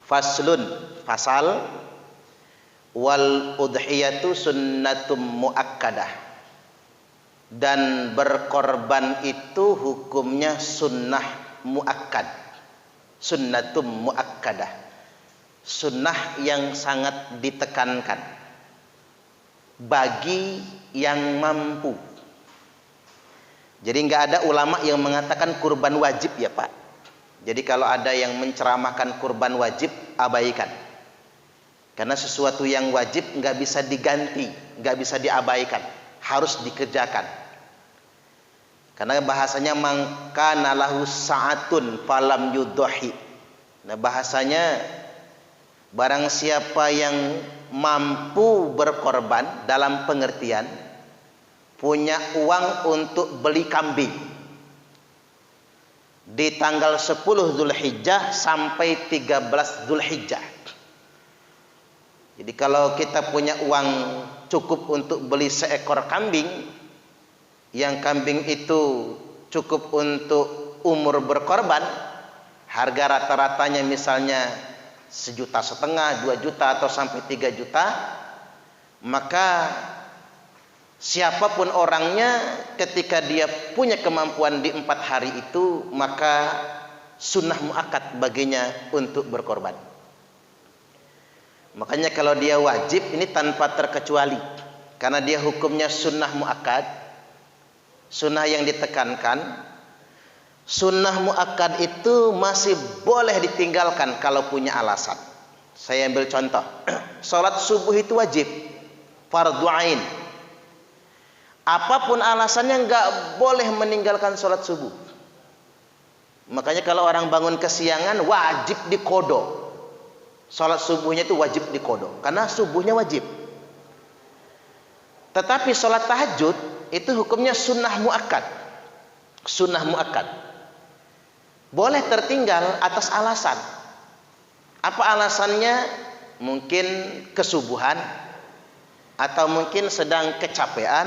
Faslun, fasal. Wal udhiyatu sunnatum muakkadah. Dan berkorban itu hukumnya sunnah muakkad. Sunnatum muakkadah. Sunnah yang sangat ditekankan bagi yang mampu. Jadi nggak ada ulama yang mengatakan kurban wajib ya Pak. Jadi kalau ada yang menceramahkan kurban wajib, abaikan. Karena sesuatu yang wajib nggak bisa diganti, nggak bisa diabaikan, harus dikerjakan. Karena bahasanya mangkana lahu sa'atun falam yudhi. Nah bahasanya barang siapa yang mampu berkorban dalam pengertian punya uang untuk beli kambing di tanggal 10 Zulhijjah sampai 13 Zulhijjah. Jadi kalau kita punya uang cukup untuk beli seekor kambing, yang kambing itu cukup untuk umur berkorban, harga rata-ratanya misalnya 1,5 juta, 2 juta atau sampai 3 juta, maka siapapun orangnya ketika dia punya kemampuan di 4 hari itu, maka sunnah muakkad baginya untuk berkorban. Makanya kalau dia wajib ini tanpa terkecuali, karena dia hukumnya sunnah muakkad, sunnah yang ditekankan. Sunnah muakkad itu masih boleh ditinggalkan kalau punya alasan. Saya ambil contoh. Salat subuh itu wajib, fardhu ain. Apapun alasannya nggak boleh meninggalkan salat subuh. Makanya kalau orang bangun kesiangan wajib diqodho. Salat subuhnya itu wajib diqodho karena subuhnya wajib. Tetapi salat tahajud itu hukumnya sunnah muakkad. Sunnah muakkad. Boleh tertinggal atas alasan. Apa alasannya? Mungkin kesubuhan, atau mungkin sedang kecapean,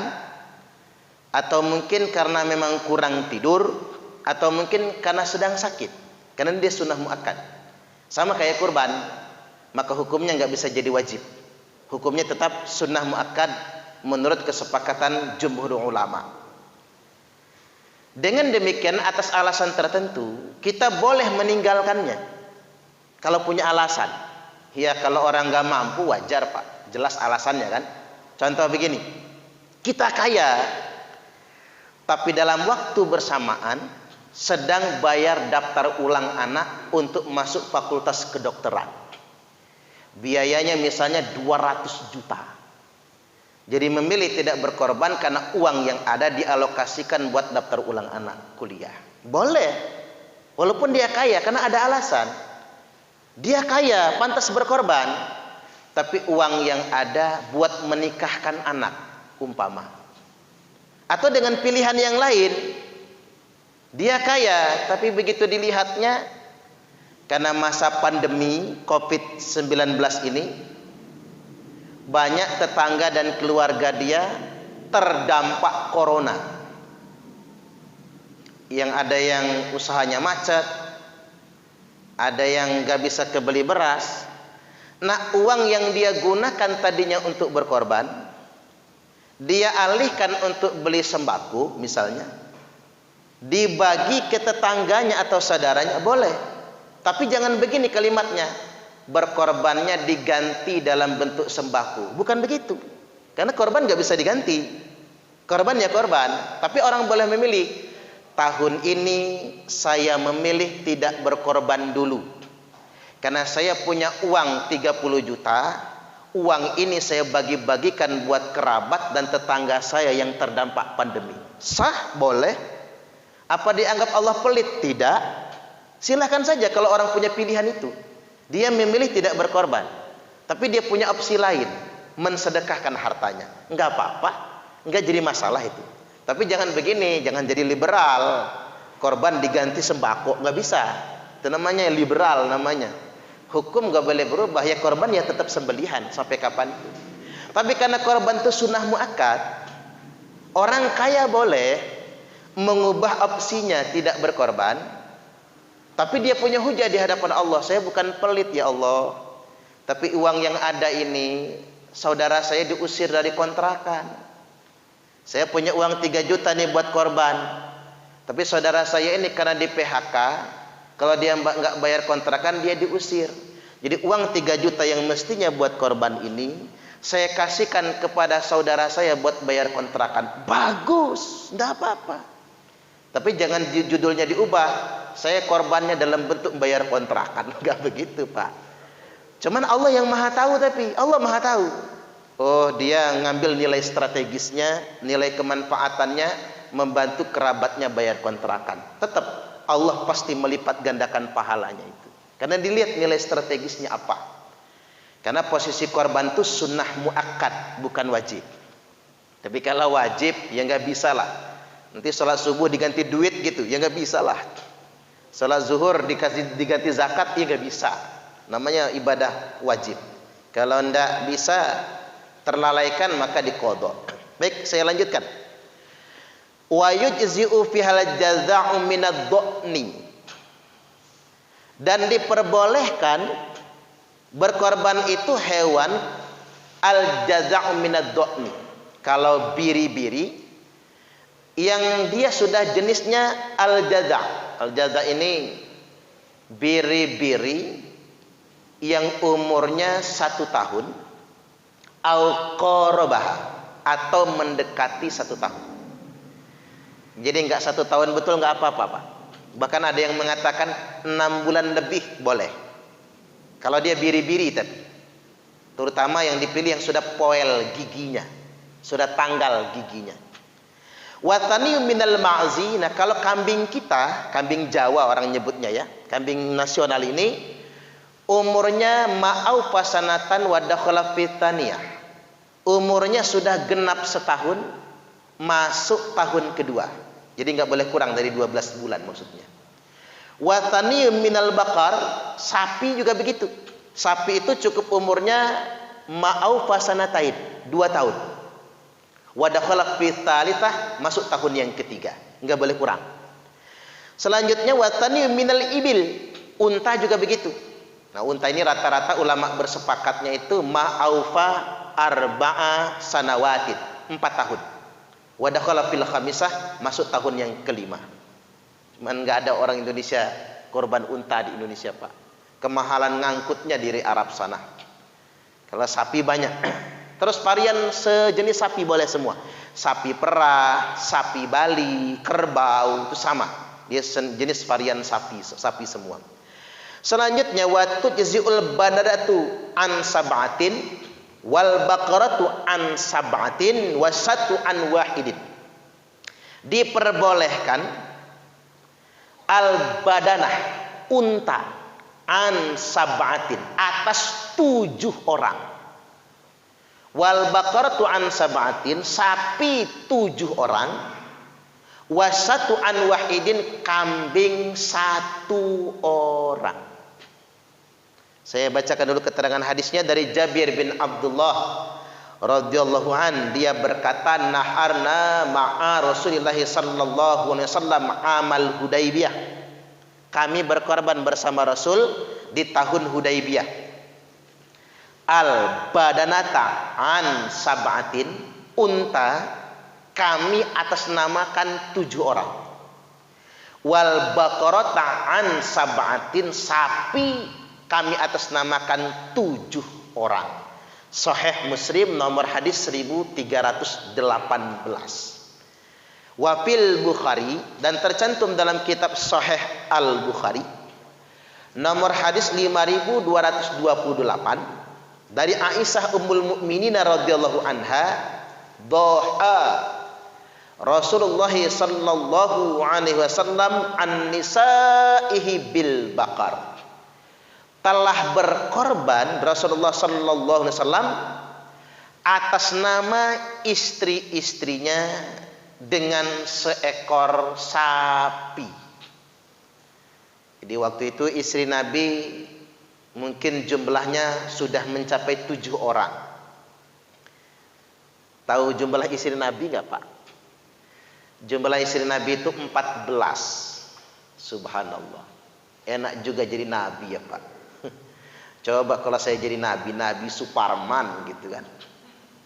atau mungkin karena memang kurang tidur, atau mungkin karena sedang sakit. Karena dia sunnah muakkad. Sama kayak kurban, maka hukumnya nggak bisa jadi wajib. Hukumnya tetap sunnah muakkad menurut kesepakatan jumhur ulama. Dengan demikian atas alasan tertentu kita boleh meninggalkannya kalau punya alasan. Ya kalau orang nggak mampu wajar Pak, jelas alasannya kan. Contoh begini, kita kaya tapi dalam waktu bersamaan sedang bayar daftar ulang anak untuk masuk fakultas kedokteran. Biayanya misalnya 200 juta. Jadi memilih tidak berkorban karena uang yang ada dialokasikan buat daftar ulang anak kuliah. Boleh. Walaupun dia kaya karena ada alasan. Dia kaya, pantas berkorban. Tapi uang yang ada buat menikahkan anak, umpama. Atau dengan pilihan yang lain. Dia kaya, tapi begitu dilihatnya karena masa pandemi COVID-19 ini, banyak tetangga dan keluarga dia terdampak corona. Yang ada yang usahanya macet, ada yang gak bisa kebeli beras. Nah uang yang dia gunakan tadinya untuk berkorban, dia alihkan untuk beli sembako misalnya, dibagi ke tetangganya atau saudaranya, boleh. Tapi jangan begini kalimatnya, berkorbannya diganti dalam bentuk sembako. Bukan begitu. Karena korban gak bisa diganti. Korban ya korban. Tapi orang boleh memilih. Tahun ini saya memilih tidak berkorban dulu. Karena saya punya uang 30 juta. Uang ini saya bagi-bagikan buat kerabat dan tetangga saya yang terdampak pandemi. Sah? Boleh. Apa dianggap Allah pelit? Tidak. Silahkan saja kalau orang punya pilihan itu. Dia memilih tidak berkorban. Tapi dia punya opsi lain. Mensedekahkan hartanya. Enggak apa-apa. Enggak jadi masalah itu. Tapi jangan begini. Jangan jadi liberal. Korban diganti sembako. Enggak bisa. Itu namanya liberal namanya. Hukum enggak boleh berubah. Ya korban ya tetap sembelihan. Sampai kapan itu. Tapi karena korban itu sunnah muakkad. Orang kaya boleh mengubah opsinya tidak berkorban Tapi dia punya hujah di hadapan Allah. Saya bukan pelit ya Allah, tapi uang yang ada ini saudara saya diusir dari kontrakan. Saya punya uang 3 juta nih buat korban, tapi saudara saya ini karena di PHK, kalau dia nggak bayar kontrakan dia diusir. Jadi uang 3 juta yang mestinya buat korban ini saya kasihkan kepada saudara saya buat bayar kontrakan. Bagus, enggak apa-apa. Tapi jangan judulnya diubah, saya korbannya dalam bentuk bayar kontrakan. Enggak begitu, Pak. Cuman Allah yang maha tahu, tapi Allah maha tahu. Oh, dia ngambil nilai strategisnya, nilai kemanfaatannya, membantu kerabatnya bayar kontrakan. Tetap Allah pasti melipat gandakan pahalanya itu. Karena dilihat nilai strategisnya apa. Karena posisi korban itu sunnah muakkad, bukan wajib. Tapi kalau wajib, ya nggak bisa lah. Nanti sholat subuh diganti duit gitu, ya nggak bisa lah. Sholat zuhur diganti zakat, ya nggak bisa. Namanya ibadah wajib. Kalau ndak bisa terlalaikan maka diqadha. Baik, saya lanjutkan. Wa yujzi'u fihal jaza'u minadh dhani. Dan diperbolehkan berkorban itu hewan al jaza'u minadh dhani. Kalau biri-biri yang dia sudah jenisnya al-jaza'. Al-jaza' ini biri-biri yang umurnya 1 tahun au qarabah, atau mendekati 1 tahun. Jadi enggak 1 tahun betul enggak apa-apa, Pak. Bahkan ada yang mengatakan 6 bulan lebih boleh. Kalau dia biri-biri tapi. Terutama yang dipilih yang sudah poel giginya, sudah tanggal giginya. Watani minal ma'zi. Nah, kalau kambing kita, kambing Jawa orang nyebutnya ya, kambing nasional ini umurnya ma'au pasanatan wa dakhala fitaniyah. Umurnya sudah genap 1 tahun, masuk tahun kedua. Jadi nggak boleh kurang dari 12 bulan maksudnya. Watani minal bakar. Sapi juga begitu. Sapi itu cukup umurnya ma'au pasanatain, 2 tahun. Wadakhala fi tsalitsah, masuk tahun yang ketiga, enggak boleh kurang. Selanjutnya watani minal ibil. Unta juga begitu. Nah, unta ini rata-rata ulama bersepakatnya itu ma'aufa arba'a sanawatin, 4 tahun. Wadakhala fil khamisah, masuk tahun yang kelima. Cuman enggak ada orang Indonesia korban unta di Indonesia, Pak. Kemahalan ngangkutnya dari Arab sana. Kalau sapi banyak. Terus varian sejenis sapi boleh semua. Sapi perah, sapi Bali, kerbau, itu sama. Dia jenis varian sapi semua. Selanjutnya wa tujzi'ul badadatu an sab'atin wal baqaratu an sab'atin wasatu an wahidin. Diperbolehkan al badanah, unta, an sab'atin, atas 7 orang. Wal baqaratu an sab'atin, sapi 7 orang. Wasatu an wahidin, kambing 1 orang. Saya bacakan dulu keterangan hadisnya dari Jabir bin Abdullah radhiyallahu an. Dia berkata, naharna ma'a Rasulillah sallallahu alaihi wasallam amal Hudaybiyah. Kami berkorban bersama Rasul di tahun Hudaybiyah. Al badanata an sab'atin, unta kami atas namakan 7 orang. Wal baqarata an sab'atin, sapi kami atas namakan 7 orang. Sahih Muslim nomor hadis 1318. Wafil Bukhari, dan tercantum dalam kitab Sahih Al-Bukhari nomor hadis 5228 dari Aisyah Ummul Mukminin radhiyallahu anha, doha Rasulullah sallallahu alaihi wasallam an nisaihi bil baqar. Telah berkorban Rasulullah sallallahu alaihi wasallam atas nama istri-istrinya dengan seekor sapi. Jadi waktu itu istri Nabi mungkin jumlahnya sudah mencapai 7 orang. Tahu jumlah istri Nabi nggak, Pak? Jumlah istri Nabi itu 14. Subhanallah. Enak juga jadi nabi ya Pak. Coba kalau saya jadi nabi, Nabi Suparman gitu kan,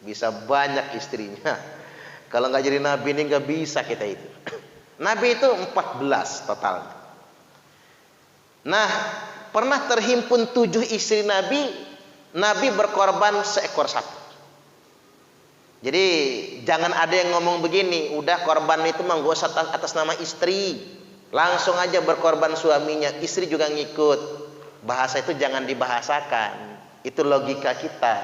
bisa banyak istrinya. Kalau nggak jadi nabi ini nggak bisa kita itu. Nabi itu 14 total. Nah, pernah terhimpun 7 istri Nabi, Nabi berkorban seekor sapi. Jadi jangan ada yang ngomong begini, udah korban itu mah nggak usah atas nama istri, langsung aja berkorban suaminya, istri juga ngikut. Bahasa itu jangan dibahasakan, itu logika kita.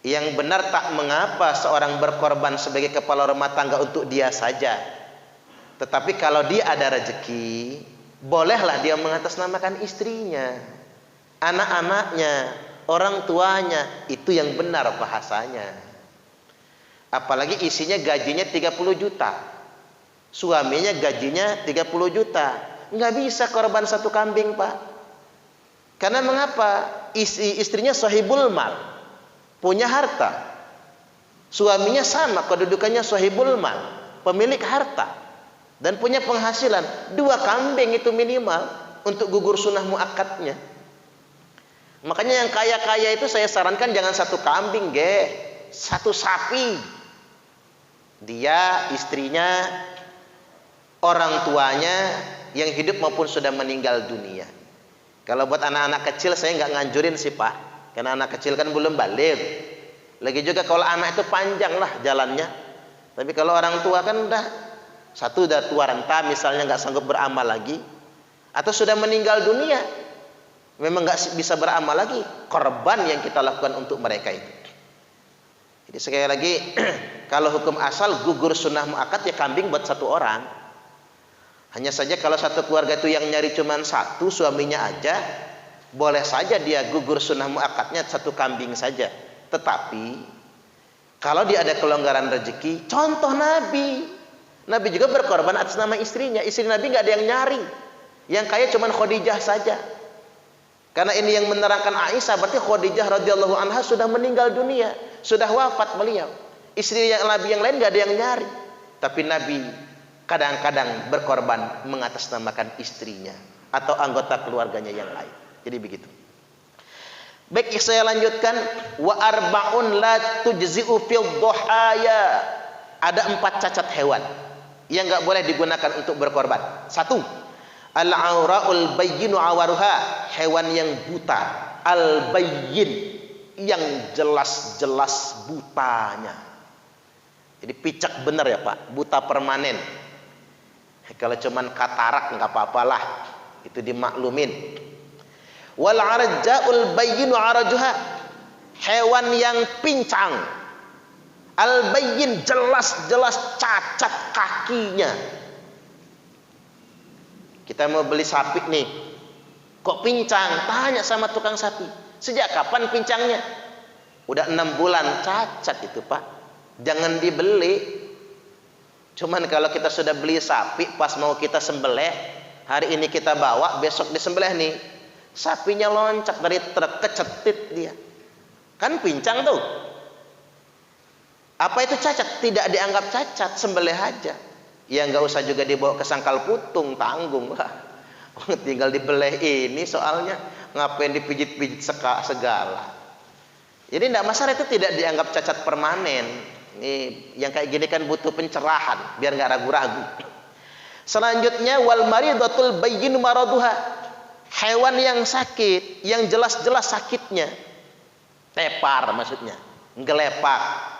Yang benar tak mengapa seorang berkorban sebagai kepala rumah tangga untuk dia saja. Tetapi kalau dia ada rezeki, bolehlah dia mengatasnamakan istrinya, anak-anaknya, orang tuanya. Itu yang benar bahasanya. Apalagi isinya gajinya 30 juta, suaminya gajinya 30 juta. Nggak bisa korban satu kambing Pak. Karena mengapa? Istrinya sahibul mal, punya harta. Suaminya sama, kedudukannya sahibul mal, pemilik harta, dan punya penghasilan. 2 kambing itu minimal untuk gugur sunnah muakkadnya. Makanya yang kaya-kaya itu saya sarankan jangan 1 kambing, 1 sapi. Dia, istrinya, orang tuanya yang hidup maupun sudah meninggal dunia. Kalau buat anak-anak kecil saya nggak nganjurin sih Pak, karena anak kecil kan belum baligh. Lagi juga kalau anak itu panjang lah jalannya. Tapi kalau orang tua kan udah tua renta misalnya, nggak sanggup beramal lagi, atau sudah meninggal dunia, memang nggak bisa beramal lagi, korban yang kita lakukan untuk mereka itu. Jadi sekali lagi, kalau hukum asal gugur sunnah muakkad ya kambing buat 1 orang. Hanya saja kalau satu keluarga itu yang nyari cuma 1, suaminya aja, boleh saja dia gugur sunnah muakkadnya 1 kambing saja. Tetapi kalau dia ada kelonggaran rezeki, contoh Nabi juga berkorban atas nama istrinya. Istri Nabi nggak ada yang nyari, yang kaya cuma Khadijah saja. Karena ini yang menerangkan Aisyah, berarti Khadijah radhiyallahu anha sudah meninggal dunia, sudah wafat beliau. Istri yang Nabi yang lain nggak ada yang nyari, tapi Nabi kadang-kadang berkorban mengatasnamakan istrinya atau anggota keluarganya yang lain. Jadi begitu. Baik, saya lanjutkan. Wa arba'un la tujzi'u fil dhuhaya. Ada 4 cacat hewan yang enggak boleh digunakan untuk berkorban. 1. Al-aura'ul bayyinu awaruha, hewan yang buta. Al-bayyin, yang jelas-jelas butanya. Jadi picak benar ya Pak, buta permanen. Kalau cuman katarak nggak apa-apalah, itu dimaklumin. Wal arja'ul bayyinu arajuha, hewan yang pincang. Al bayyin, jelas-jelas cacat kakinya. Kita mau beli sapi nih, kok pincang? Tanya sama tukang sapi, sejak kapan pincangnya? Udah 6 bulan, cacat itu Pak, jangan dibeli. Cuman kalau kita sudah beli sapi, pas mau kita sembelih, hari ini kita bawa, besok disembelih nih, sapinya loncat dari truk, kecetit dia, kan pincang tuh. Apa itu cacat? Tidak dianggap cacat, sembelih aja. Ya nggak usah juga dibawa ke sangkal putung, tanggung lah. Tinggal dibelih ini soalnya, ngapain dipijit-pijit segala. Jadi tidak masalah, itu tidak dianggap cacat permanen. Ini yang kayak gini kan butuh pencerahan biar nggak ragu-ragu. Selanjutnya wal maridatul bayyin maraduha, hewan yang sakit, yang jelas-jelas sakitnya. Tepar maksudnya, ngelepak.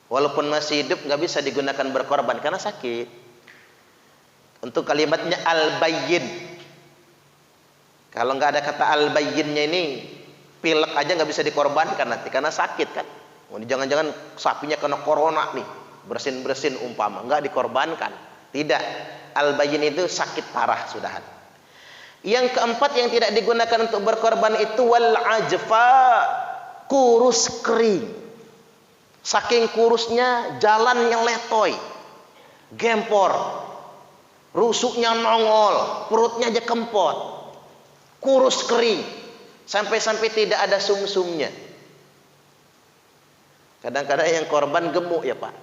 Walaupun masih hidup nggak bisa digunakan berkorban karena sakit. Untuk kalimatnya al bayyin. Kalau nggak ada kata al bayyinnya ini, pilek aja nggak bisa dikorbankan nanti karena sakit kan. Jangan-jangan sapinya kena corona nih, bersin-bersin umpama, nggak dikorbankan. Tidak, al-bayyin itu sakit parah sudahan. Yang keempat yang tidak digunakan untuk berkorban itu wal ajfa, kurus kering. Saking kurusnya jalan yang letoy, gempor, rusuknya nongol, perutnya aja kempot, kurus kering, sampai-sampai tidak ada sumsumnya. Kadang-kadang yang korban gemuk ya Pak,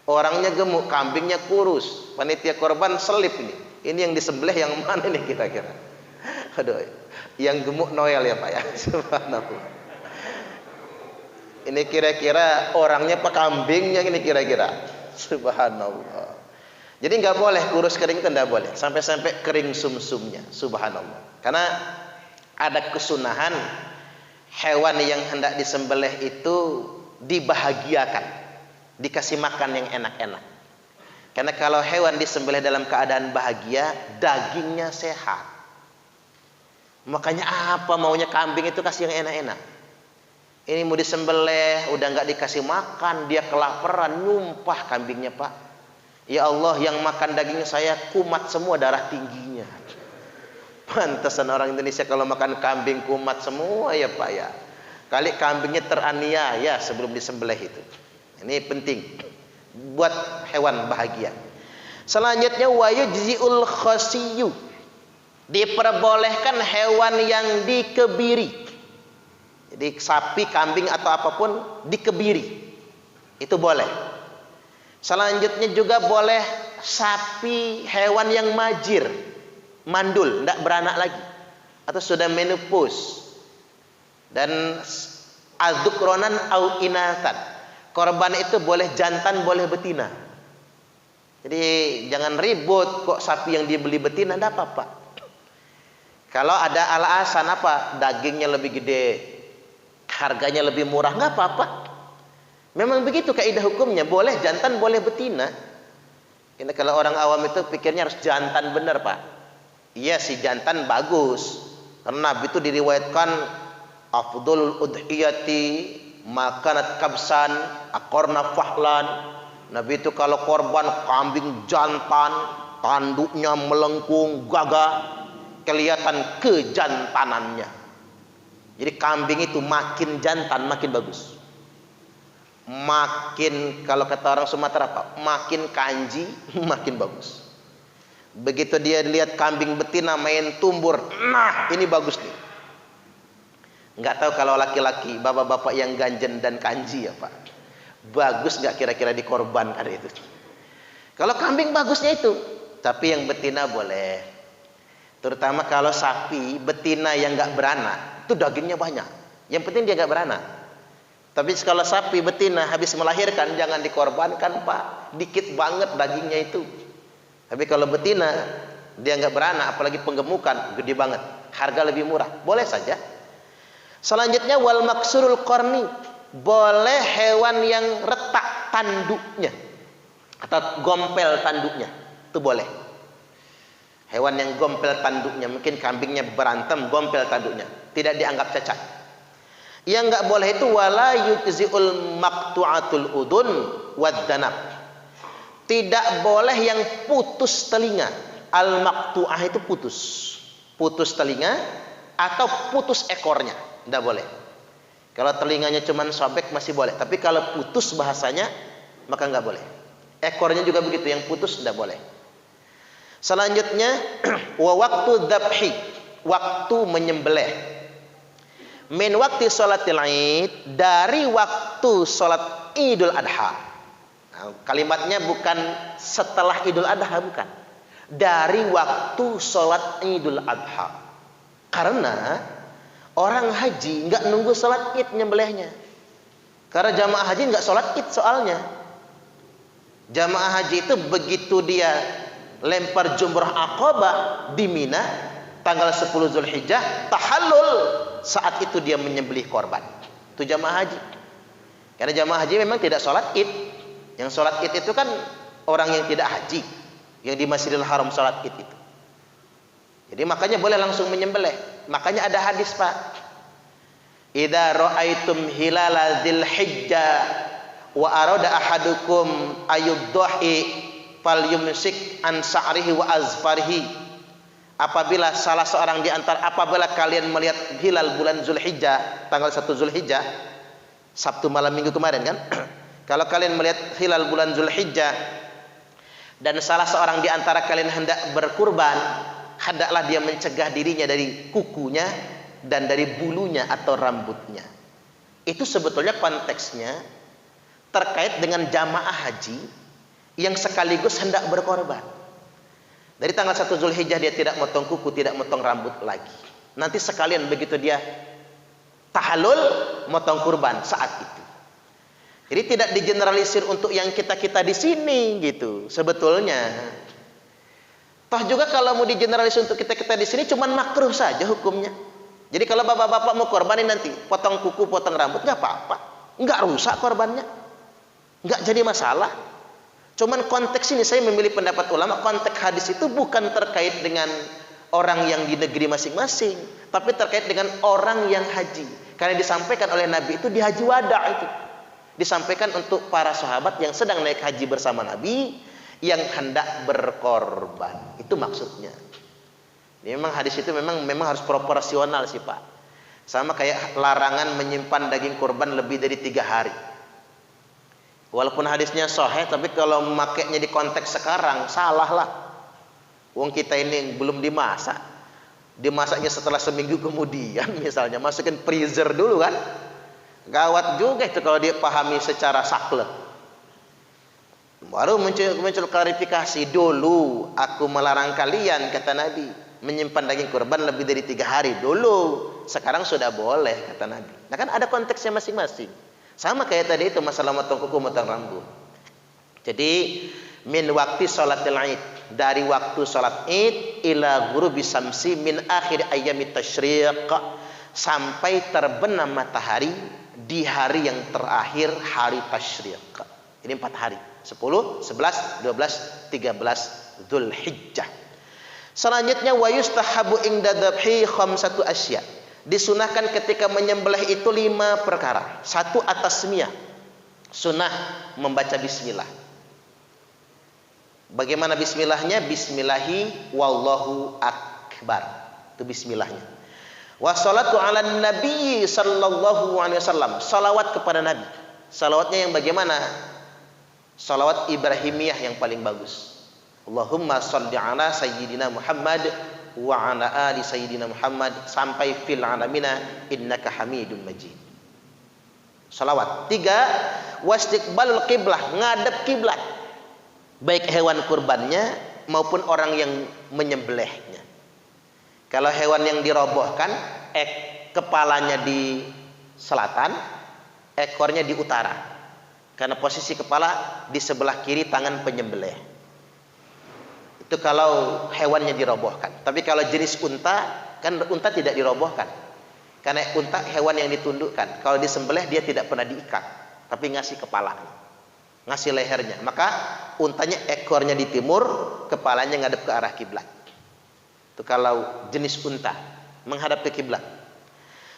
orangnya gemuk, kambingnya kurus, panitia korban selip ini, Ini yang disembelih yang mana nih kira-kira? Aduh, yang gemuk Noel ya Pak ya. Subhanallah. Ini kira-kira orangnya apa kambingnya ini kira-kira? Subhanallah. Jadi nggak boleh kurus kering itu nggak boleh. Sampai-sampai kering sumsumnya. Subhanallah. Karena ada kesunahan hewan yang hendak disembelih itu dibahagiakan, dikasih makan yang enak-enak. Karena kalau hewan disembelih dalam keadaan bahagia, dagingnya sehat. Makanya apa maunya kambing itu kasih yang enak-enak. Ini mau disembelih, udah nggak dikasih makan, dia kelaparan, nyumpah kambingnya Pak. Ya Allah, yang makan dagingnya saya kumat semua darah tingginya. Pantesan orang Indonesia kalau makan kambing kumat semua ya Pak ya. Kali kambingnya teraniaya sebelum disembelih itu. Ini penting buat hewan bahagia. Selanjutnya wa yujziul khasiyu. Diperbolehkan hewan yang dikebiri. Jadi sapi, kambing atau apapun dikebiri. Itu boleh. Selanjutnya juga boleh sapi hewan yang majir, mandul, tidak beranak lagi atau sudah menopause. Dan adzukronan au inatan. Korban itu boleh jantan, boleh betina. Jadi jangan ribut kok sapi yang dibeli betina, tidak apa-apa. Kalau ada alasan apa, dagingnya lebih gede, harganya lebih murah, nggak apa-apa. Memang begitu kaidah hukumnya, boleh jantan, boleh betina. Ini kalau orang awam itu pikirnya harus jantan bener Pak. Iya si jantan bagus. Karena Nabi itu diriwayatkan afdhul udhiyati makanat kabsan akorna fahlan. Nabi itu kalau korban kambing jantan, tanduknya melengkung, gagah, kelihatan kejantanannya. Jadi kambing itu makin jantan makin bagus. Makin, kalau kata orang Sumatera Pak, makin kanji makin bagus. Begitu dia lihat kambing betina main tumbur, nah ini bagus nih. Nggak tahu kalau laki-laki, bapak-bapak yang ganjen dan kanji ya Pak, bagus nggak kira-kira dikorbankan itu? Kalau kambing bagusnya itu, tapi yang betina boleh. Terutama kalau sapi betina yang nggak beranak, itu dagingnya banyak. Yang penting dia nggak beranak. Tapi kalau sapi betina habis melahirkan jangan dikorbankan Pak, dikit banget dagingnya itu. Tapi kalau betina dia nggak beranak, apalagi penggemukan gede banget, harga lebih murah, boleh saja. Selanjutnya wal maksurul qarni, boleh hewan yang retak tanduknya atau gompel tanduknya, itu boleh. Hewan yang gompel tanduknya, mungkin kambingnya berantem, gompel tanduknya, tidak dianggap cacat. Yang nggak boleh itu wala yujziul maqtu'atul udun waddanab. Tidak boleh yang putus telinga. Al maqtu'ah itu putus. Putus telinga atau putus ekornya, tidak boleh. Kalau telinganya cuman sobek masih boleh, tapi kalau putus bahasanya maka nggak boleh. Ekornya juga begitu, yang putus tidak boleh. Selanjutnya wa waktu dzabhi, waktu menyembelih. Min waktu sholatil Id, dari waktu sholat Idul Adha. Nah, kalimatnya bukan setelah Idul Adha, bukan. Dari waktu sholat Idul Adha. Karena orang haji nggak nunggu sholat Id nyembelihnya. Karena jamaah haji nggak sholat Id soalnya. Jamaah haji itu begitu dia lempar jumrah Aqabah di Mina tanggal 10 Zulhijjah, tahallul, saat itu dia menyembelih korban. Itu jamaah haji. Karena jamaah haji memang tidak sholat Id. Yang sholat Id itu kan orang yang tidak haji, yang di Masjidil Haram sholat Id itu. Jadi makanya boleh langsung menyembelih. Makanya ada hadis Pak, idza ra'aitum hilala dzilhijjah wa arada ahadukum ayuddahi falyumsik an sa'rihi wa azfarihi. Apabila salah seorang di antara, apabila kalian melihat hilal bulan Zulhijjah tanggal 1 Zulhijjah, Sabtu malam minggu kemarin kan, kalau kalian melihat hilal bulan Zulhijjah dan salah seorang di antara kalian hendak berkurban, hendaklah dia mencegah dirinya dari kukunya dan dari bulunya atau rambutnya. Itu sebetulnya konteksnya terkait dengan jamaah haji yang sekaligus hendak berkorban. Dari tanggal 1 Zulhijjah dia tidak motong kuku, tidak motong rambut lagi. Nanti sekalian begitu dia tahallul, motong kurban saat itu. Jadi tidak digeneralisir untuk yang kita-kita di sini gitu sebetulnya. Toh juga kalau mau digeneralisir untuk kita-kita di sini cuman makruh saja hukumnya. Jadi kalau bapak-bapak mau korbanin nanti potong kuku, potong rambut nggak apa-apa, nggak rusak korbannya, nggak jadi masalah. Cuman konteks ini saya memilih pendapat ulama, konteks hadis itu bukan terkait dengan orang yang di negeri masing-masing, tapi terkait dengan orang yang haji. Karena disampaikan oleh Nabi itu di haji wada itu. Disampaikan untuk para sahabat yang sedang naik haji bersama Nabi yang hendak berkorban. Itu maksudnya. Ini memang hadis itu memang harus proporsional sih Pak. Sama kayak larangan menyimpan daging kurban lebih dari 3 hari. Walaupun hadisnya sahih, tapi kalau memakainya di konteks sekarang salah lah. Wong kita ini belum dimasak. Dimasaknya setelah seminggu kemudian misalnya, masukin freezer dulu kan. Gawat juga itu kalau dipahami secara saklek. Baru muncul klarifikasi, dulu aku melarang kalian kata Nabi menyimpan daging kurban lebih dari 3 hari dulu. Sekarang sudah boleh kata Nabi. Nah kan ada konteksnya masing-masing. Sama kayak tadi itu masalah motong kuku, motong rambut. Jadi min waktu sholatil Id, dari waktu sholat Id ila ghurubi samsi min akhir ayyamit tasyriq, sampai terbenam matahari di hari yang terakhir hari tasyriq. Ini 4 hari, 10, 11, 12, 13 Zulhijjah. Selanjutnya wa yustahabu inda dzabhi khamsatu asya. Disunahkan ketika menyembelih itu 5 perkara. 1 at-tasmiyah. Sunnah membaca bismillah. Bagaimana bismillahnya? Bismillahi wallahu akbar. Itu bismillahnya. Wassalatu ala nabi sallallahu alaihi wasallam. Salawat kepada Nabi. Salawatnya yang bagaimana? Salawat Ibrahimiyah yang paling bagus. Allahumma shalli ala sayyidina Muhammad wa ala ali sayyidina Muhammad sampai fil alamina innaka hamidun majid. Salawat. 3, wastiqbalul qiblah, ngadep kiblat. Baik hewan kurbannya maupun orang yang menyembelihnya. Kalau hewan yang dirobohkan, kepalanya di selatan, ekornya di utara. Karena posisi kepala di sebelah kiri tangan penyembelih. Itu kalau hewannya dirobohkan. Tapi kalau jenis unta, kan unta tidak dirobohkan. Karena unta hewan yang ditundukkan. Kalau disembelih dia tidak pernah diikat, tapi ngasih kepalanya, ngasih lehernya. Maka untanya ekornya di timur, kepalanya ngadep ke arah kiblat. Itu kalau jenis unta menghadap ke kiblat.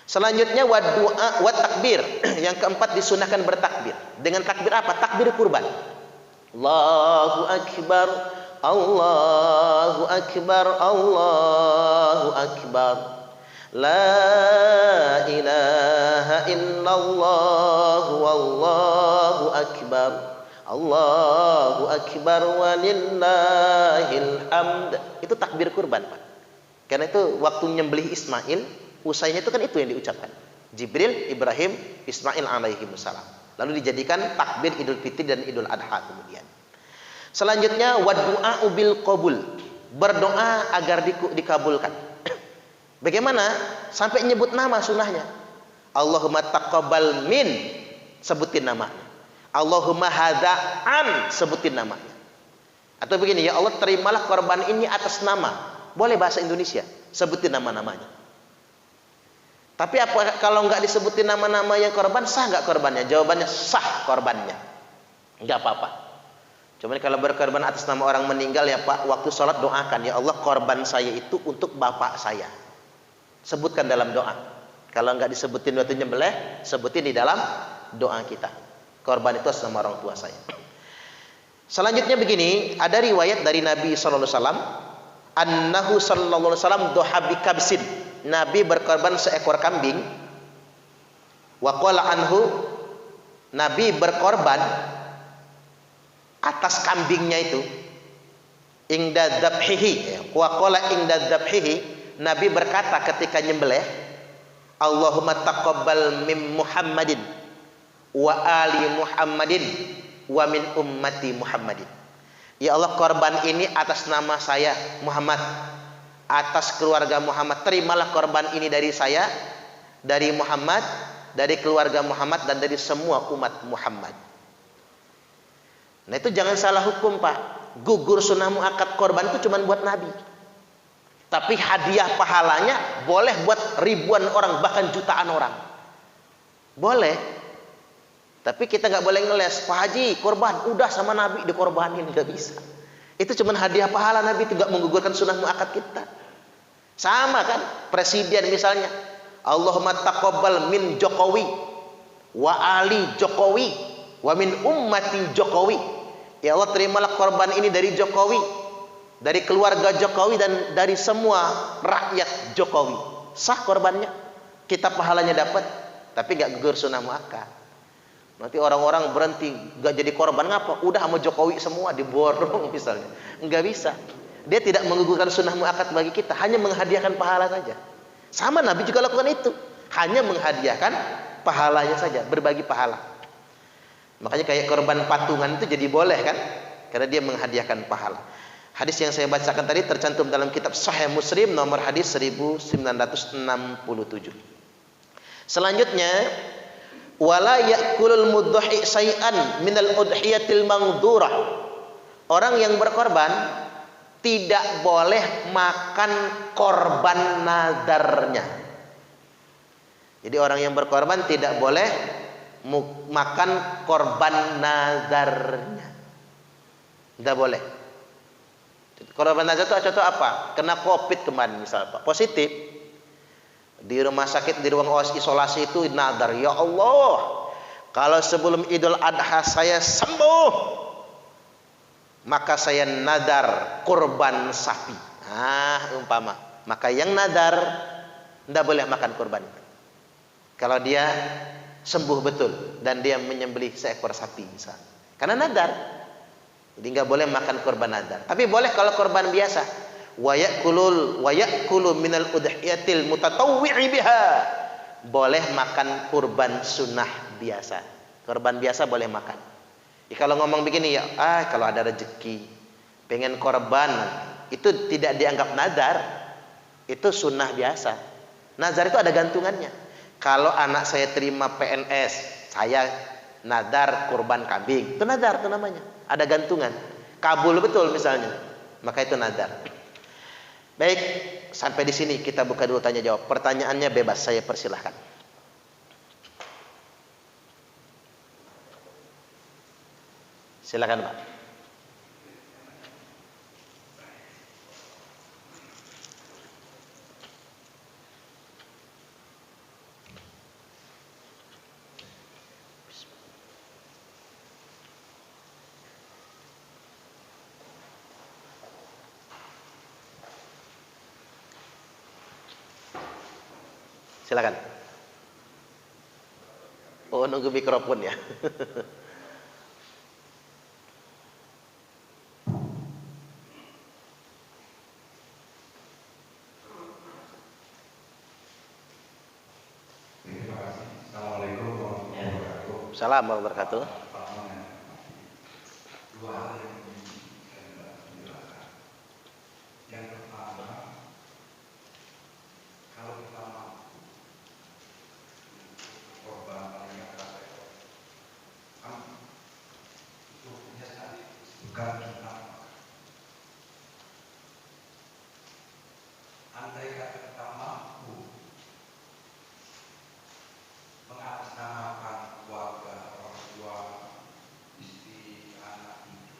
Selanjutnya wa du'a wa takbir. Yang keempat disunahkan bertakbir. Dengan takbir apa? Takbir kurban. Allahu akbar, Allahu akbar, Allahu akbar. La ilaha illallah wallahu akbar. Allahu akbar walillahil hamd. Itu takbir kurban, Pak. Karena itu waktu nyembelih Ismail, usainya itu kan itu yang diucapkan. Jibril, Ibrahim, Ismail alaihi wassalam. Lalu dijadikan takbir Idul Fitri dan Idul Adha kemudian. Selanjutnya wa du'a bil qabul. Berdoa agar dikabulkan. Bagaimana? Sampai nyebut nama sunnahnya. Allahumma taqabbal min, sebutin namanya. Allahumma hada'an, sebutin namanya. Atau begini, ya Allah terimalah korban ini atas nama. Boleh bahasa Indonesia, sebutin nama-namanya. Tapi apa kalau nggak disebutin nama-nama yang korban, sah nggak korbannya? Jawabannya sah korbannya, nggak apa-apa. Cuman kalau berkorban atas nama orang meninggal ya Pak, waktu sholat doakan, ya Allah korban saya itu untuk bapak saya. Sebutkan dalam doa. Kalau nggak disebutin waktu nyembelih, sebutin di dalam doa kita. Korban itu atas nama orang tua saya. Selanjutnya begini, ada riwayat dari Nabi sallallahu alaihi wasallam, annahu sallallahu alaihi wasallam doha bi kabsin. Nabi berkorban seekor kambing. Wa qala anhu, Nabi berkorban atas kambingnya itu. Ingda dzabhihi. Wa qala ingda dzabhihi, Nabi berkata ketika nyembelih, Allahumma taqabbal min Muhammadin wa ali Muhammadin wa min ummati Muhammadin. Ya Allah, korban ini atas nama saya Muhammad, atas keluarga Muhammad, terimalah korban ini dari saya, dari Muhammad, dari keluarga Muhammad, dan dari semua umat Muhammad. Nah itu jangan salah hukum Pak. Gugur sunnah muakkad korban itu cuma buat Nabi. Tapi hadiah pahalanya boleh buat ribuan orang, bahkan jutaan orang. Boleh. Tapi kita nggak boleh ngeles, Pak Haji korban, udah sama Nabi dikorbanin, nggak bisa. Itu cuma hadiah pahala, Nabi itu nggak menggugurkan sunnah muakkad kita. Sama kan, presiden misalnya, Allahumma taqabbal min Jokowi, wa ali Jokowi, wa min ummati Jokowi. Ya Allah, terimalah korban ini dari Jokowi, dari keluarga Jokowi, dan dari semua rakyat Jokowi. Sah korbannya, kita pahalanya dapat, tapi nggak gugur sunnah muakkad. Nanti orang-orang berhenti, gak jadi korban, ngapa? Udah sama Jokowi semua diborong misalnya. Enggak bisa. Dia tidak menggugurkan sunnah muakkad bagi kita, hanya menghadiahkan pahala saja. Sama Nabi juga lakukan itu, hanya menghadiahkan pahalanya saja, berbagi pahala. Makanya kayak korban patungan itu jadi boleh kan? Karena dia menghadiahkan pahala. Hadis yang saya bacakan tadi tercantum dalam kitab Sahih Muslim nomor hadis 1967. Selanjutnya, wala ya'kulul mudhi syai'an minal udhiyatil mangdurah. Orang yang berkorban tidak boleh makan korban nadarnya. Jadi orang yang berkorban tidak boleh makan korban nadarnya. Tidak boleh. Korban nazar itu contoh apa? Kena COVID kemarin misalnya Pak, positif. Di rumah sakit, di ruang isolasi itu nadar, ya Allah, kalau sebelum Idul Adha saya sembuh, maka saya nadar kurban sapi. Umpama, maka yang nadar tidak boleh makan kurban. Kalau dia sembuh betul dan dia menyembelih seekor sapi misalnya, karena nadar, jadi nggak boleh makan kurban nadar. Tapi boleh kalau kurban biasa. Wa ya'kulu minal udhiyatil mutatawwi'i biha. Boleh makan kurban sunnah biasa. Kurban biasa boleh makan. Ya, kalau ngomong begini ya, kalau ada rezeki pengen korban, itu tidak dianggap nadar. Itu sunnah biasa. Nazar itu ada gantungannya. Kalau anak saya terima PNS, saya nadar kurban kambing. Itu nadar itu namanya. Ada gantungan. Kabul betul misalnya. Maka itu nadar. Baik, sampai di sini kita buka dulu tanya jawab. Pertanyaannya bebas, saya persilahkan. Silakan Pak. Silakan. Oh, nunggu mikrofon ya. Assalamualaikum warahmatullahi wabarakatuh. Salam warahmatullahi wabarakatuh. Dua hal yang ingin saya jelaskan. Yang pertama, kalau kita mampu korban paling atas kan itu punya sekali, bukan kita. Andai kata kita mampu mengatasnamakan keluarga, orang tua, istri, anak itu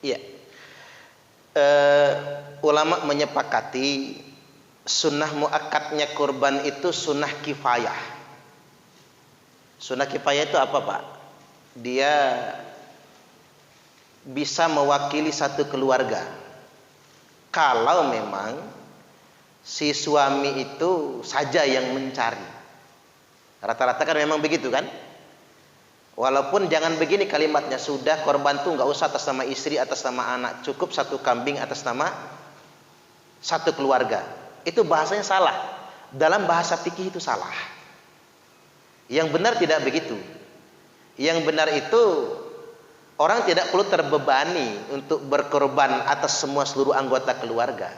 Iya. Ulama menyepakati sunnah muakkadnya kurban itu sunnah kifayah. Sunnah kifayah itu apa, Pak? Dia bisa mewakili satu keluarga. Kalau memang si suami itu saja yang mencari. Rata-rata kan memang begitu kan? Walaupun jangan begini kalimatnya, sudah korban tuh nggak usah atas nama istri, atas nama anak, cukup satu kambing atas nama satu keluarga. Itu bahasanya salah. Dalam bahasa fikih itu salah. Yang benar tidak begitu. Yang benar itu orang tidak perlu terbebani untuk berkorban atas semua seluruh anggota keluarga.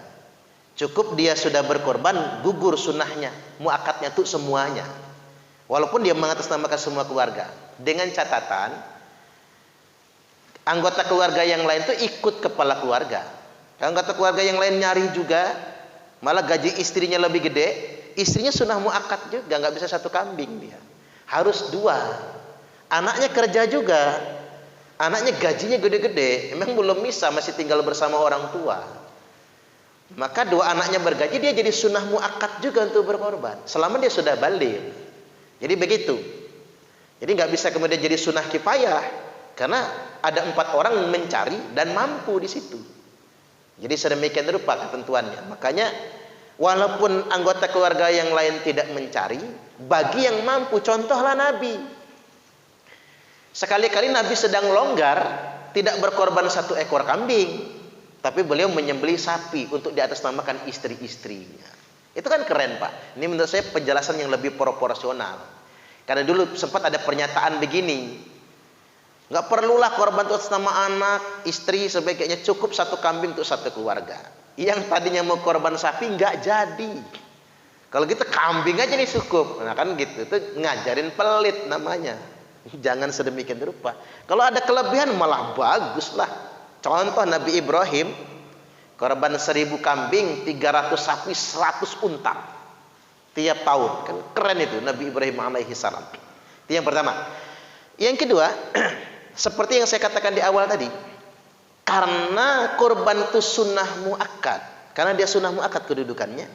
Cukup dia sudah berkorban, gugur sunnahnya, muakatnya itu semuanya. Walaupun dia mengatasnamakan semua keluarga, dengan catatan anggota keluarga yang lain itu ikut kepala keluarga. Anggota keluarga yang lain nyari juga, malah gaji istrinya lebih gede, istrinya sunnah muakkad juga, nggak bisa satu kambing dia, harus dua. Anaknya kerja juga, anaknya gajinya gede-gede, emang belum bisa, masih tinggal bersama orang tua. Maka dua anaknya bergaji, dia jadi sunnah muakkad juga untuk berkorban, selama dia sudah baligh. Jadi begitu. Jadi nggak bisa kemudian jadi sunnah kifayah, karena ada 4 orang mencari dan mampu di situ. Jadi sedemikian rupa ketentuannya. Makanya walaupun anggota keluarga yang lain tidak mencari, bagi yang mampu, contohlah Nabi. Sekali-kali Nabi sedang longgar, tidak berkorban 1 ekor kambing, tapi beliau menyembelih sapi untuk diatasnamakan istri-istrinya. Itu kan keren, Pak. Ini menurut saya penjelasan yang lebih proporsional. Karena dulu sempat ada pernyataan begini, nggak perlulah korban untuk atas nama anak, istri, sebaiknya cukup 1 kambing untuk 1 keluarga. Yang tadinya mau korban sapi nggak jadi. Kalau gitu kambing aja nih cukup. Nah kan gitu, itu ngajarin pelit namanya. Jangan sedemikian rupa. Kalau ada kelebihan malah bagus lah. Contoh Nabi Ibrahim, korban 1000 kambing, 300 sapi, 100 unta tiap tahun. Kan keren itu Nabi Ibrahim alaihi salam. Itu yang pertama. Yang kedua, seperti yang saya katakan di awal tadi, karena korban itu sunnah muakkad, karena dia sunnah muakkad kedudukannya,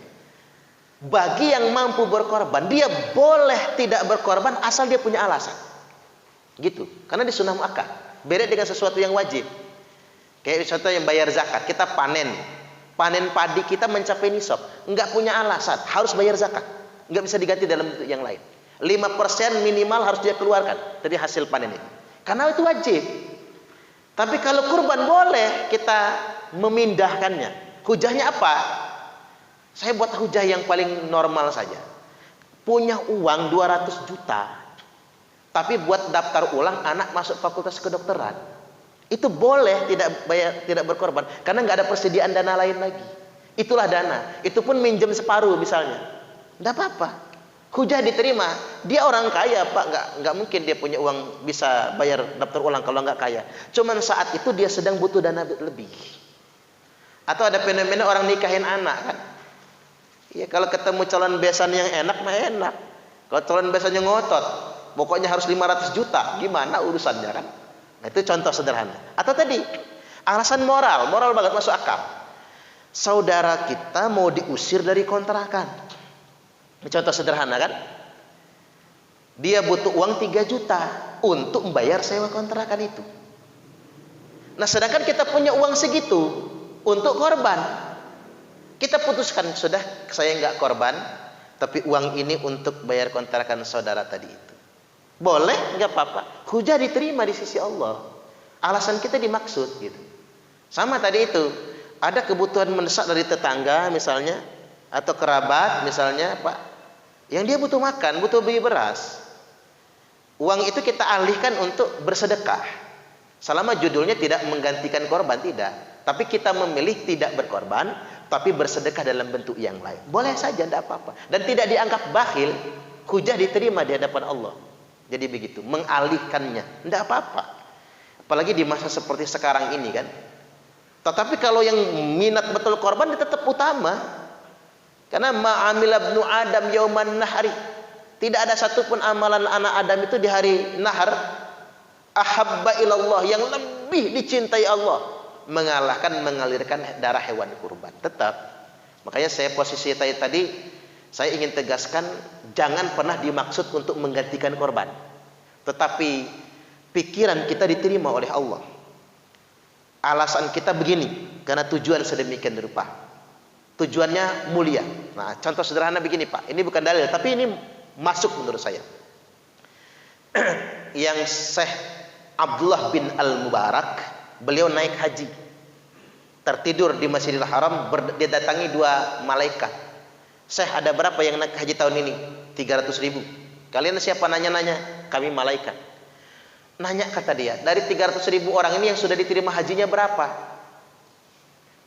bagi yang mampu berkorban, dia boleh tidak berkorban asal dia punya alasan. Gitu. Karena dia sunnah muakkad. Beda dengan sesuatu yang wajib. Kayak contoh yang bayar zakat, kita panen padi kita mencapai nisab, nggak punya alasan, harus bayar zakat, nggak bisa diganti dalam bentuk yang lain. 5% minimal harus dia keluarkan dari hasil panen itu, karena itu wajib. Tapi kalau kurban boleh kita memindahkannya. Hujahnya apa? Saya buat hujah yang paling normal saja. Punya uang 200 juta, tapi buat daftar ulang anak masuk fakultas kedokteran. Itu boleh tidak berkorban, karena nggak ada persediaan dana lain lagi. Itulah dana. Itu pun minjem separuh misalnya, nggak apa-apa. Hujah diterima. Dia orang kaya, Pak, nggak mungkin dia punya uang bisa bayar daftar ulang kalau nggak kaya. Cuman saat itu dia sedang butuh dana lebih. Atau ada fenomena orang nikahin anak kan? Ya kalau ketemu calon besan yang enak mah enak. Kalau calon besannya ngotot, pokoknya harus 500 juta, gimana urusannya kan? Nah, itu contoh sederhana. Atau tadi alasan moral banget, masuk akal. Saudara kita mau diusir dari kontrakan. Ini contoh sederhana kan? Dia butuh uang 3 juta untuk membayar sewa kontrakan itu. Nah, sedangkan kita punya uang segitu untuk korban. Kita putuskan, sudah saya nggak korban, tapi uang ini untuk bayar kontrakan saudara tadi itu. Boleh, nggak apa-apa. Hujah diterima di sisi Allah. Alasan kita dimaksud gitu. Sama tadi itu, ada kebutuhan mendesak dari tetangga misalnya, atau kerabat misalnya, Pak, yang dia butuh makan, butuh beli beras. Uang itu kita alihkan untuk bersedekah. Selama judulnya tidak menggantikan korban, tidak. Tapi kita memilih tidak berkorban, tapi bersedekah dalam bentuk yang lain. Boleh saja, tidak apa-apa. Dan tidak dianggap bakhil, hujah diterima di hadapan Allah. Jadi begitu, mengalihkannya, tidak apa-apa. Apalagi di masa seperti sekarang ini kan. Tetapi kalau yang minat betul korban, dia tetap utama. Karena ma'amila ibnu Adam yauman nahri. Tidak ada satupun amalan anak Adam itu di hari nahar ahabba ilallah, yang lebih dicintai Allah mengalirkan darah hewan kurban. Tetap. Makanya saya posisi tadi saya ingin tegaskan, jangan pernah dimaksud untuk menggantikan korban. Tetapi pikiran kita diterima oleh Allah. Alasan kita begini, karena tujuan sedemikian rupa. Tujuannya mulia. Nah, contoh sederhana begini Pak. Ini bukan dalil, tapi ini masuk menurut saya. Yang Syekh Abdullah bin Al-Mubarak, beliau naik haji. Tertidur di Masjidil Haram, didatangi 2 malaikat. Syekh, ada berapa yang naik haji tahun ini? 300.000. Kalian siapa nanya-nanya? Kami malaikat. Nanya kata dia, dari 300.000 orang ini yang sudah diterima hajinya berapa?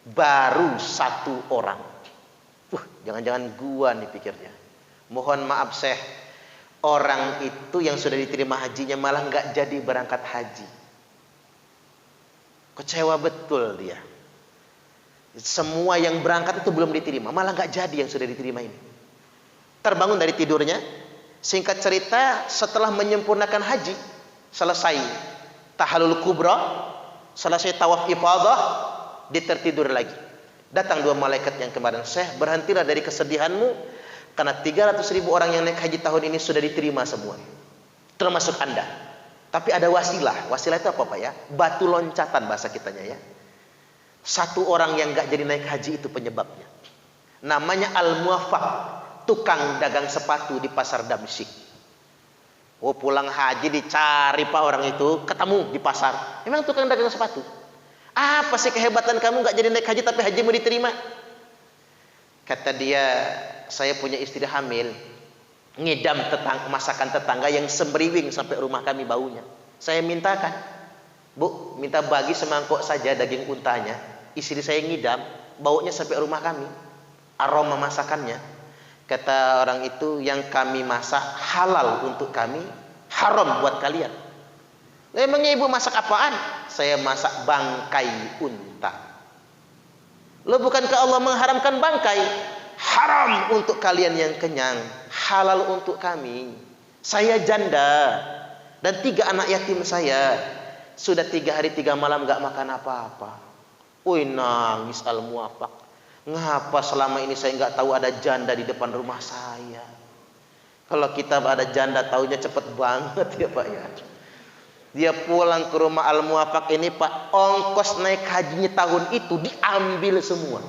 Baru 1 orang. Jangan-jangan gua nih pikirnya. Mohon maaf Syekh, orang itu yang sudah diterima hajinya malah nggak jadi berangkat haji. Kecewa betul dia. Semua yang berangkat itu belum diterima, malah nggak jadi yang sudah diterima ini. Terbangun dari tidurnya, singkat cerita setelah menyempurnakan haji, selesai tahallul kubra, selesai tawaf ifadah, dia tertidur lagi. Datang 2 malaikat yang kemarin, Syekh, berhentilah dari kesedihanmu, karena 300.000 orang yang naik haji tahun ini sudah diterima semua, termasuk Anda. Tapi ada wasilah. Wasilah itu apa Pak ya? Batu loncatan bahasa kitanya ya. 1 orang yang nggak jadi naik haji itu penyebabnya. Namanya Al-Muwaffaq, tukang dagang sepatu di pasar Damsyik. Pulang haji dicari Pak orang itu, ketemu di pasar. Memang tukang dagang sepatu. Apa sih kehebatan kamu nggak jadi naik haji tapi hajimu diterima? Kata dia, saya punya istri hamil, ngidam masakan tetangga yang semriwing sampai rumah kami baunya. Saya mintakan, Bu, minta bagi semangkok saja daging untanya. Istri saya ngidam, baunya sampai rumah kami, aroma masakannya. Kata orang itu, yang kami masak halal untuk kami, haram buat kalian. Emangnya ibu masak apaan? Saya masak bangkai unta. Loh, bukankah Allah mengharamkan bangkai? Haram untuk kalian yang kenyang, halal untuk kami. Saya janda dan 3 anak yatim saya. Sudah 3 hari 3 malam gak makan apa-apa. Nangis Al-Muwaffaq. Ngapa selama ini saya nggak tahu ada janda di depan rumah saya? Kalau kita ada janda taunya cepet banget ya Pak ya. Dia pulang ke rumah Al-Muwaffaq ini Pak, ongkos naik hajinya tahun itu diambil semua.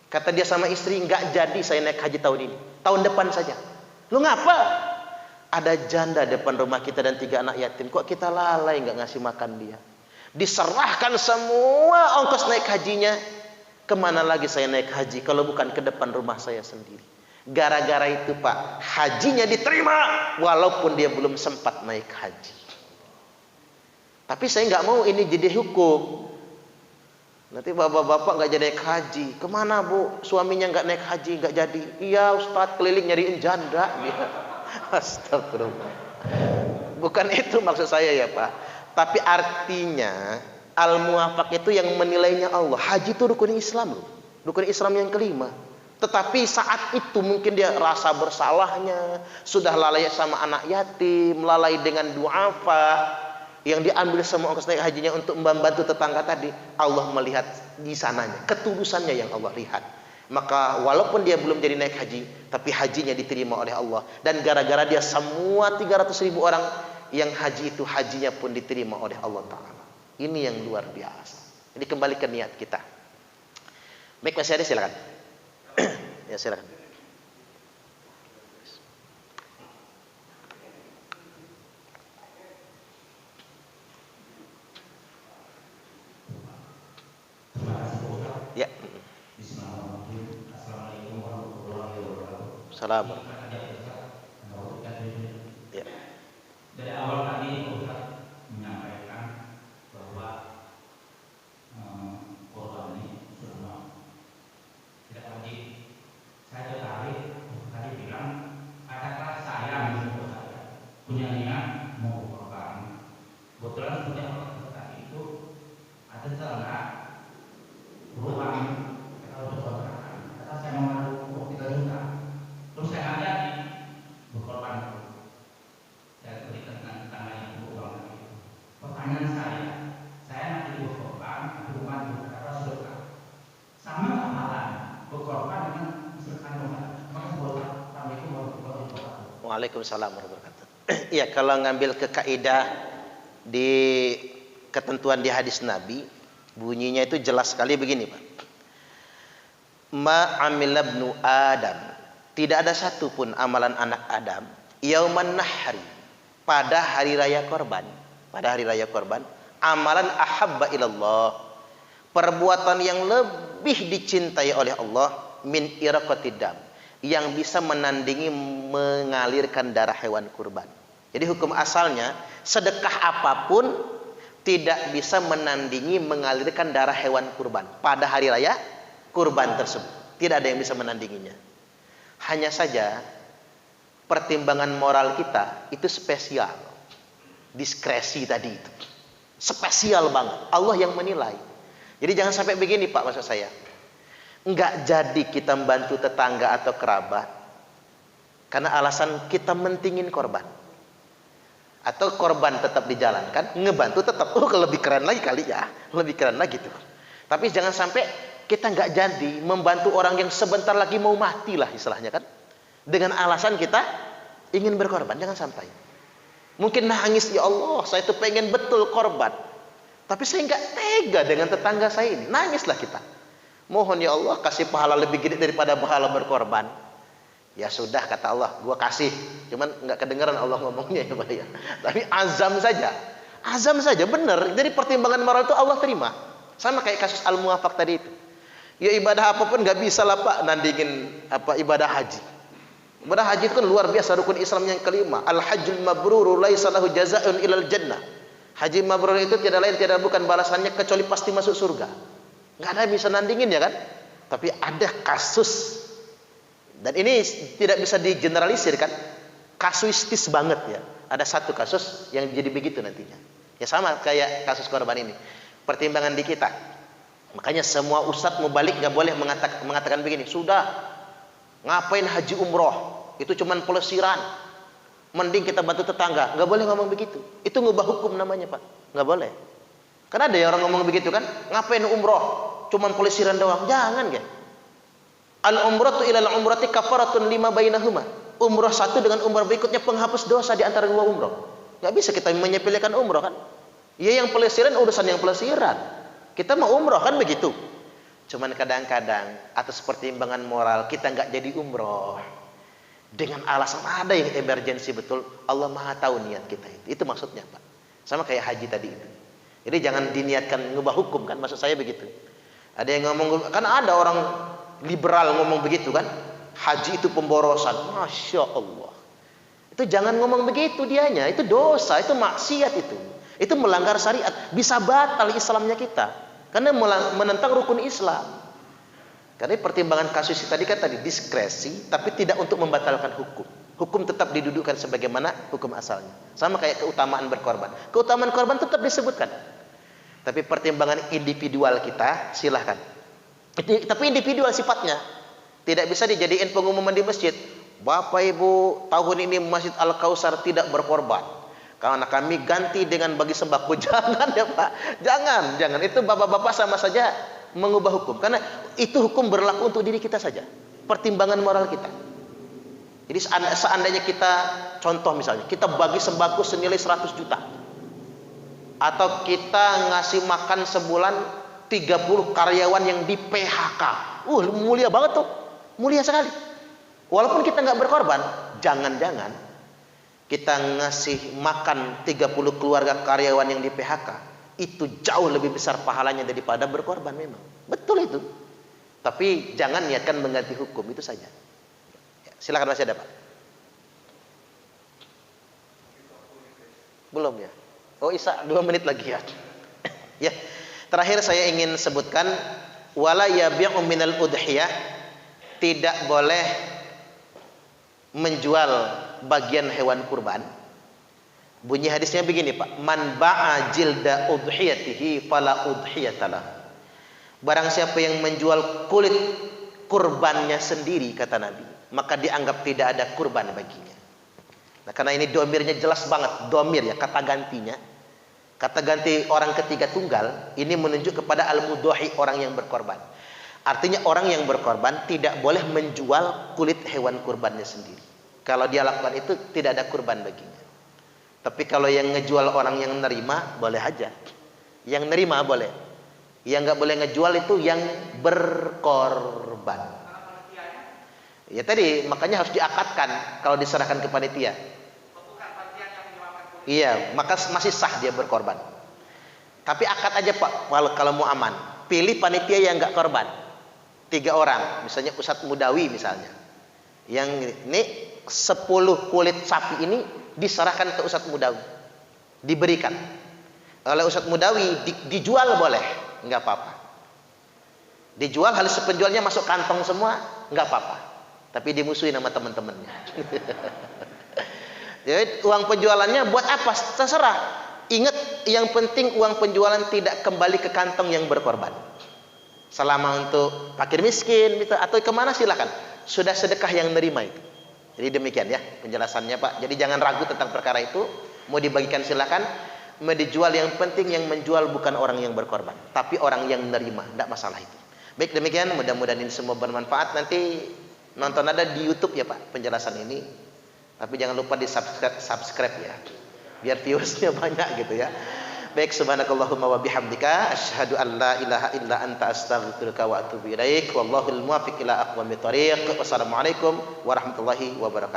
Kata dia sama istri, nggak jadi saya naik haji tahun ini, tahun depan saja. Lu ngapa? Ada janda depan rumah kita dan 3 anak yatim, kok kita lalai nggak ngasih makan dia? Diserahkan semua ongkos naik hajinya. Kemana lagi saya naik haji kalau bukan ke depan rumah saya sendiri? Gara-gara itu Pak, hajinya diterima walaupun dia belum sempat naik haji. Tapi saya nggak mau ini jadi hukum. Nanti bapak-bapak nggak jadi naik haji. Kemana Bu? Suaminya nggak naik haji, nggak jadi. Iya Ustadz, keliling nyariin janda. Astagfirullah. Bukan itu maksud saya ya Pak. Tapi artinya Al-Muwaffaq itu yang menilainya Allah. Haji itu rukun Islam loh. Rukun Islam yang kelima. Tetapi saat itu mungkin dia rasa bersalahnya, sudah lalai sama anak yatim, lalai dengan duafa, yang diambil semua ongkos naik hajinya untuk membantu tetangga tadi. Allah melihat di sananya, ketulusannya yang Allah lihat. Maka walaupun dia belum jadi naik haji, tapi hajinya diterima oleh Allah. Dan gara-gara dia semua 300.000 orang yang haji itu, hajinya pun diterima oleh Allah Ta'ala. Ini yang luar biasa. Jadi kembali ke niat kita. Baik, masih ada, silakan. Ya silakan. Ya. Assalamualaikum warahmatullahi wabarakatuh. Salam. Ya. Dari awal tadi Ustaz menyampaikan bahwa korban ini semua tidak wajib. Saya tertarik tadi bilang katakanlah saya menurut saya punya niat mau korban. Kebetulan seperti apa tadi itu ada salah perubahan atau persoalan. Kata saya mau 3 juta. Terus saya lihat Waalaikumsalam warahmatullahi wabarakatuh. Iya, kalau ngambil ke kaidah di ketentuan di hadis Nabi, bunyinya itu jelas sekali begini, Pak. Ma amila ibnu Adam, tidak ada satupun amalan anak Adam yauman nahri, pada hari raya korban, amalan ahabba ilallah, perbuatan yang lebih dicintai oleh Allah, min iraqatid dam, yang bisa menandingi mengalirkan darah hewan kurban. Jadi hukum asalnya sedekah apapun tidak bisa menandingi mengalirkan darah hewan kurban pada hari raya kurban tersebut. Tidak ada yang bisa menandinginya. Hanya saja pertimbangan moral kita itu spesial. Diskresi tadi itu spesial banget. Allah yang menilai. Jadi jangan sampai begini, Pak, maksud saya. Enggak jadi kita membantu tetangga atau kerabat karena alasan kita mentingin korban. Atau korban tetap dijalankan, ngebantu tetap, lebih keren lagi kali ya, lebih keren lagi tuh. Tapi jangan sampai kita nggak jadi membantu orang yang sebentar lagi mau mati lah istilahnya kan, dengan alasan kita ingin berkorban. Jangan sampai. Mungkin nangis, ya Allah, saya tuh pengen betul korban, tapi saya nggak tega dengan tetangga saya ini. Nangislah kita. Mohon ya Allah kasih pahala lebih gede daripada pahala berkorban. Ya sudah, kata Allah, gua kasih. Cuman nggak kedengaran Allah ngomongnya ya Pak ya. Tapi azam saja benar. Jadi pertimbangan moral itu Allah terima. Sama kayak kasus Al-Muwafaq tadi itu. Ya ibadah apapun nggak bisa lah Pak nandingin ibadah haji. Ibadah haji itu kan luar biasa, rukun Islam yang kelima. Al-hajjul mabrur laisa lahu jazaa'un ilal jannah. Haji mabrur itu tiada lain tiada bukan balasannya kecuali pasti masuk surga. Nggak ada yang bisa nandingin ya kan. Tapi ada kasus. Dan ini tidak bisa digeneralisir kan, kasuistis banget ya. Ada satu kasus yang jadi begitu nantinya. Ya sama kayak kasus korban ini. Pertimbangan di kita. Makanya semua ustadz mau balik nggak boleh mengatakan begini. Sudah, ngapain haji umroh? Itu cuman pelesiran. Mending kita bantu tetangga. Nggak boleh ngomong begitu. Itu ngubah hukum namanya Pak. Nggak boleh. Karena ada yang orang ngomong begitu kan. Ngapain umroh? Cuman pelesiran doang. Jangan kan. Al-umratu ilal umrati kafaratun lima bainahuma. Umrah satu dengan umrah berikutnya penghapus dosa di antara dua umrah. Gak bisa kita menyepelekan umrah kan. Ya yang pelesiran urusan yang pelesiran. Kita mau umrah kan begitu. Cuman kadang-kadang atas pertimbangan moral kita nggak jadi umrah. Dengan alasan ada yang emergensi betul. Allah Maha tahu niat kita itu. Itu maksudnya Pak. Sama kayak haji tadi itu. Jadi jangan diniatkan ngubah hukum kan. Maksud saya begitu. Ada yang ngomong, kan ada orang liberal ngomong begitu kan, haji itu pemborosan. Masya Allah, itu jangan ngomong begitu dianya, itu dosa, itu maksiat, itu melanggar syariat, bisa batal Islamnya kita karena menentang rukun Islam. Karena pertimbangan kasus tadi kan diskresi, tapi tidak untuk membatalkan hukum tetap didudukkan sebagaimana hukum asalnya. Sama kayak keutamaan berkorban, keutamaan korban tetap disebutkan, tapi pertimbangan individual kita silahkan. Tapi individual sifatnya, tidak bisa dijadiin pengumuman di masjid. Bapak Ibu, tahun ini Masjid Al-Kausar tidak berkorban karena kami ganti dengan bagi sembako. Jangan ya Pak, jangan. Itu bapak-bapak sama saja mengubah hukum, karena itu hukum berlaku untuk diri kita saja, pertimbangan moral kita. Jadi seandainya kita, contoh misalnya, kita bagi sembako senilai 100 juta, atau kita ngasih makan sebulan 30 karyawan yang di PHK. Mulia banget tuh. Mulia sekali. Walaupun kita nggak berkorban, jangan-jangan kita ngasih makan 30 keluarga karyawan yang di PHK, itu jauh lebih besar pahalanya daripada berkorban memang. Betul itu. Tapi jangan niatkan mengganti hukum, itu saja. Silakan masih ada Pak. Belum ya? Oh Isa, 2 menit lagi ya. Ya. Terakhir saya ingin sebutkan, wala yabi'u minal udhiyah, tidak boleh menjual bagian hewan kurban. Bunyi hadisnya begini Pak, man ba'a jilda udhiyatihi fala udhiyatalah. Barang siapa yang menjual kulit kurbannya sendiri, kata Nabi, maka dianggap tidak ada kurban baginya. Nah, karena ini domirnya jelas banget, domir ya, kata gantinya. Kata ganti orang ketiga tunggal ini menunjuk kepada al-mudhahi, orang yang berkorban. Artinya orang yang berkorban tidak boleh menjual kulit hewan kurbannya sendiri. Kalau dia lakukan itu tidak ada kurban baginya. Tapi kalau yang ngejual orang yang nerima boleh aja. Yang nerima boleh. Yang nggak boleh ngejual itu yang berkorban. Ya tadi makanya harus diakadkan kalau diserahkan ke panitia. Iya, maka masih sah dia berkorban. Tapi akad aja Pak kalau mau aman. Pilih panitia yang nggak korban. 3 orang, misalnya Ustadz Mudawi misalnya. Yang ini 10 kulit sapi ini diserahkan ke Ustadz Mudawi, diberikan oleh Ustadz Mudawi, dijual boleh, nggak apa-apa. Dijual hasil penjualnya masuk kantong semua, nggak apa-apa. Tapi dimusuhin sama teman-temannya. Jadi uang penjualannya buat apa? Terserah. Ingat, yang penting uang penjualan tidak kembali ke kantong yang berkorban. Selama untuk fakir miskin atau kemana silakan. Sudah sedekah yang nerima itu. Jadi demikian ya penjelasannya Pak. Jadi jangan ragu tentang perkara itu. Mau dibagikan silakan. Mau dijual, yang penting yang menjual bukan orang yang berkorban, tapi orang yang menerima. Tidak masalah itu. Baik, demikian. Mudah-mudahan ini semua bermanfaat. Nanti nonton ada di YouTube ya Pak penjelasan ini. Tapi jangan lupa di subscribe ya. Biar viewersnya banyak gitu ya. Baik, subhanakallahumma wa bihamdika asyhadu an la ilaha illa anta astaghfiruka wa atubu ilaik. Wallahul muwaffiq ila aqwamit thoriq. Wassalamualaikum warahmatullahi wabarakatuh.